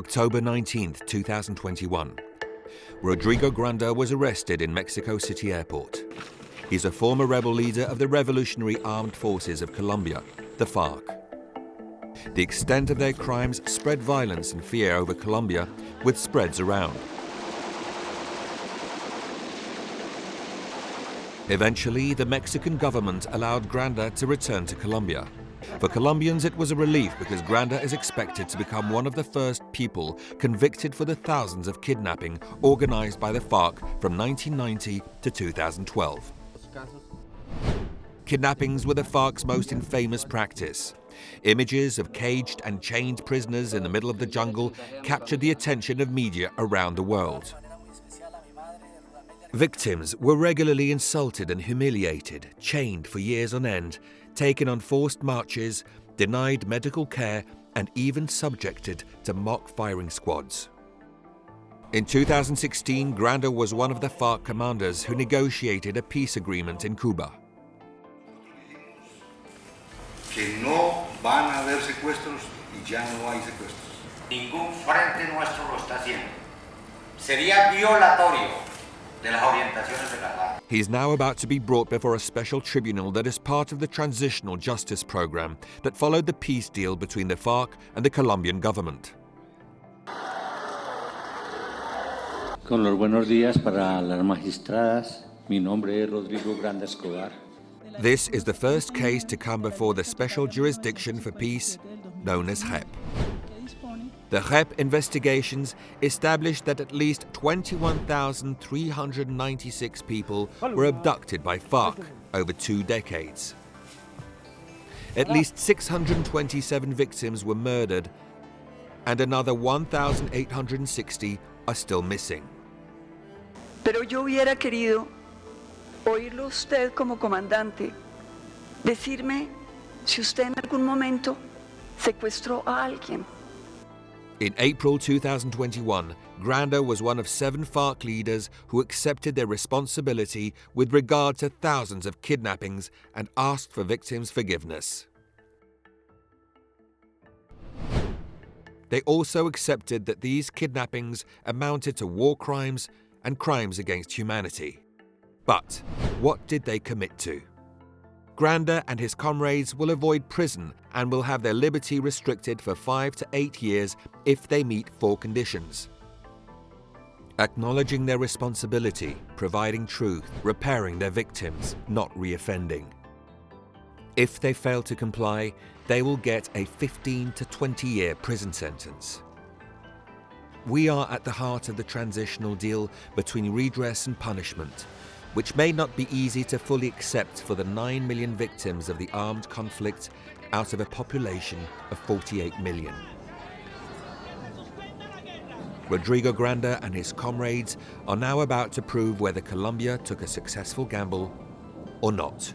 October 19, 2021. Rodrigo Granda was arrested in Mexico City airport. He's a former rebel leader of the Revolutionary Armed Forces of Colombia, the FARC. The extent of their crimes spread violence and fear over Colombia, with spreads around. Eventually, the Mexican government allowed Granda to return to Colombia. For Colombians, it was a relief because Granda is expected to become one of the first people convicted for the thousands of kidnapping organized by the FARC from 1990 to 2012. Kidnappings were the FARC's most infamous practice. Images of caged and chained prisoners in the middle of the jungle captured the attention of media around the world. Victims were regularly insulted and humiliated, chained for years on end, taken on forced marches, denied medical care, and even subjected to mock firing squads. In 2016, Granda was one of the FARC commanders who negotiated a peace agreement in Cuba. Que no van a haber secuestros y ya no hay secuestros. Ningún frente nuestro lo está haciendo. Sería violatorio de las orientaciones de la FARC. He is now about to be brought before a special tribunal that is part of the transitional justice program that followed the peace deal between the FARC and the Colombian government. Con los buenos días para las magistradas. Mi nombre es Rodrigo Granda Escobar. This is the first case to come before the Special Jurisdiction for Peace, known as JEP. The JEP investigations established that at least 21,396 people were abducted by FARC over 2 decades. At least 627 victims were murdered, and another 1,860 are still missing. Pero yo hubiera querido oírlo usted como comandante, decirme si usted en algún momento secuestró a alguien. In April 2021, Granda was one of 7 FARC leaders who accepted their responsibility with regard to thousands of kidnappings and asked for victims' forgiveness. They also accepted that these kidnappings amounted to war crimes and crimes against humanity. But what did they commit to? Granda and his comrades will avoid prison and will have their liberty restricted for 5 to 8 years if they meet 4 conditions. Acknowledging their responsibility, providing truth, repairing their victims, not reoffending. If they fail to comply, they will get a 15 to 20-year prison sentence. We are at the heart of the transitional deal between redress and punishment, which may not be easy to fully accept for the 9 million victims of the armed conflict out of a population of 48 million. Rodrigo Granda and his comrades are now about to prove whether Colombia took a successful gamble or not.